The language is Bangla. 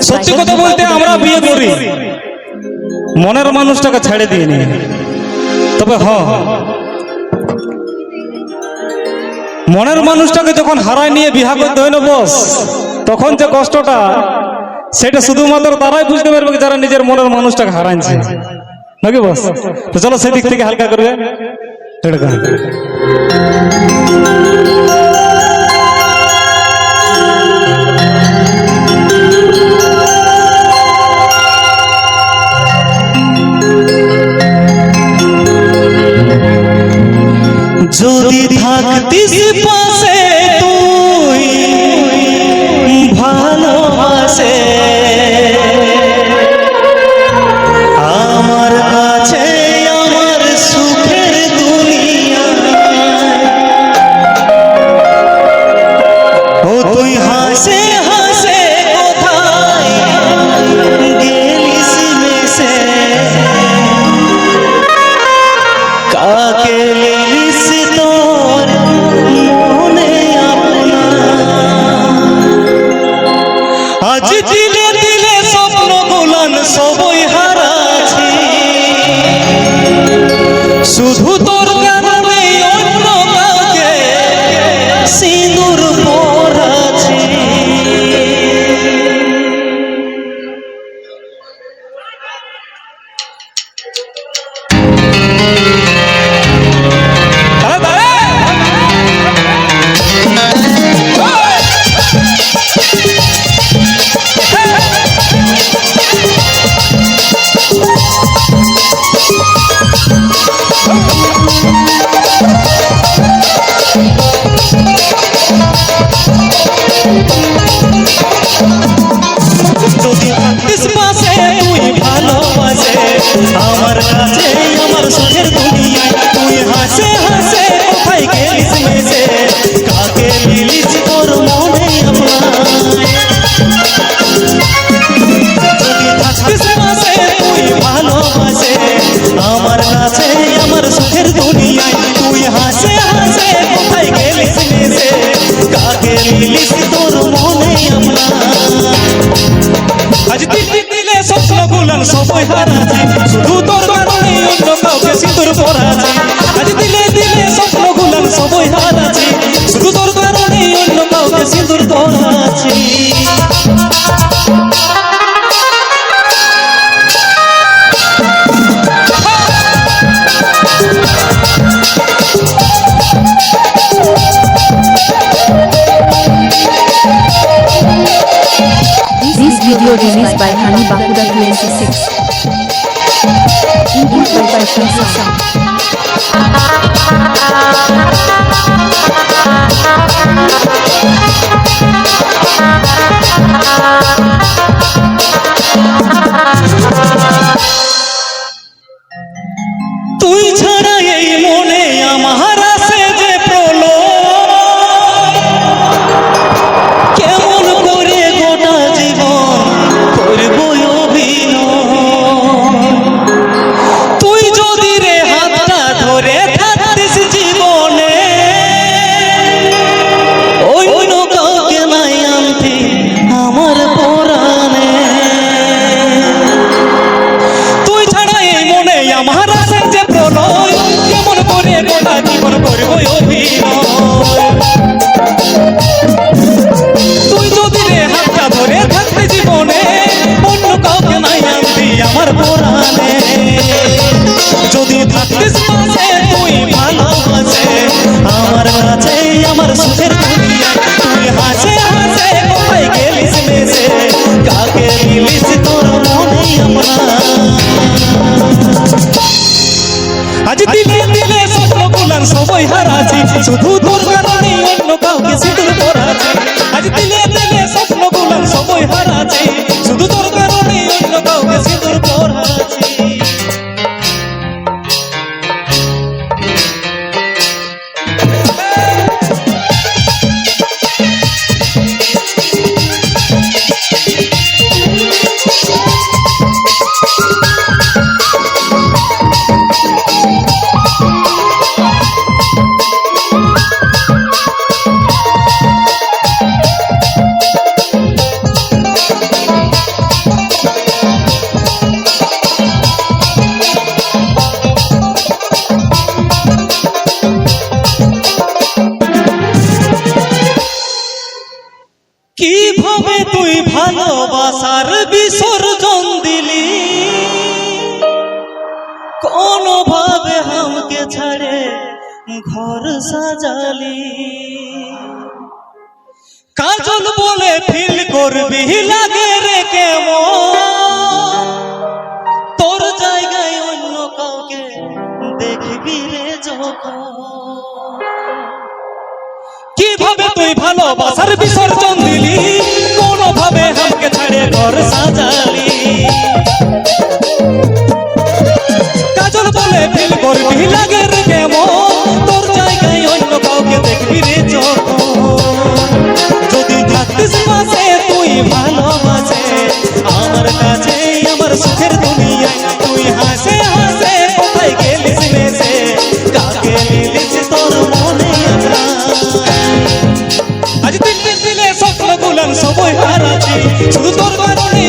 সত্যি কথা বলতে আমরা বিয়ে করি মনের মানুষটাকে ছেড়ে দিয়ে নি, তবে মনের মানুষটাকে যখন হারায় নিয়ে বিবাহ করতে হয় না বস, তখন যে কষ্টটা সেটা শুধুমাত্র তারাই বুঝতে পারবে যারা নিজের মনের মানুষটাকে হারাইছে নাকি বস। তো চলো সেদিক থেকে হালকা করবে যদি থাকতিস পাশে তুই ভালোবাসে আমার কাছে আমার সুখের দুনিয়া, ও তুই হাসে হাসে কোথায় গেলিস মেশে, কাকে লিলিস তোর মনে আপনা, আজ দিলে দিলে স্বপ্ন গুলান সবই হারাছি, শুধু তোর কারণে অন্য কাউকে সিঁদুর পরাছি। যদি থাকতিস পাশে তুই ভালোবাসে আমার কাছে আমার সুখের দুনিয়ায়, তুই হাসে হাসে কোথায় গেলিস মেশে, কাকে লিলিস তোর মনে আপনায়। যদি থাকতিস পাশে তুই ভালোবাসে আমার কাছে আমার সুখের দুনিয়ায়, তুই হাসে হাসে কোথায় গেলিস মেশে, কাকে লিলিস তোর মনে আপনায়। আজ দিলে দিলে স্বপ্ন গুলান সবই হারাছি, শুধু তোর কারণে অন্য কাউকে সিঁদুর পরাছি। আজ দিলে দিলে স্বপ্ন গুলান সবই হারাছি, শুধু তোর কারণে অন্য কাউকে সিঁদুর পরাছি। This video released by Hani Bakuda 26. Input by Shamsa Sound. তুই ছাড়া এই মনে আমার আছে যে প্রলয়, কেমন করে গোটা জীবন করব অভিনয়। তুই যদি রে হাতটা ধরে থাকতিস জীবনে, অন্য কাউকে নাই আনতি আমার পরাণে। তুই ছাড়া এই মনে আমার আছে যে প্রলয়, কেমন করে গোটা জীবন করব অভিনয়। তুই যদি রে হাতটা ধরে থাকতে জীবনে, অন্য কাউকে নাই আনতি আমার পরাণে। যদি থাকতিস পাশে তুই ভালোবাসে আমার কাছে আমার সুখের দুনিয়া, তুই হাসে হাসে কোথায় গেলিস মেশে, কাকে লিলিস তোর মনে আপনার। আজ দিলে দিলে স্বপ্ন গুলান সবই হারাছি, শুধু তোর কারণে অন্য কাউকে সিঁদুর পরাছি। আজ দিলে দিলে স্বপ্ন গুলান সবই হারাছি, শুধু তোর কারণে অন্য কাউকে সিঁদুর পরাছি। কিভাবে তুই ভালোবাসার বিসর্জন দিলি কোনোভাবে আমাকে ছাড়ে ঘর সাজালি কাজল বলে ফিল করবি লাগে রে কেমন তোর জায়গায় অন্য কাউকে দেখবি রে যখন কিভাবে তুই ভালোবাসার বিসর্জন দিলি কোনোভাবে আমাকে ছাড়ে ঘর সাজালি কাজল বলে ফিল করবি লাগে রে কেমন তোর জায়গায় অন্য কাউকে দেখবি রে যখন যদি থাকতিস পাশে তুই ভালোবাসে আমার কাছে আমার সুখের দুনিয়ায় তুই হাসে হাসে কোথায় গেলিস মেসে কাকে নিলিস তোর মনে আজ দিন দিনে স্বপ্ন গুলান সবই হারাচ্ছি শুধু তোর কারণে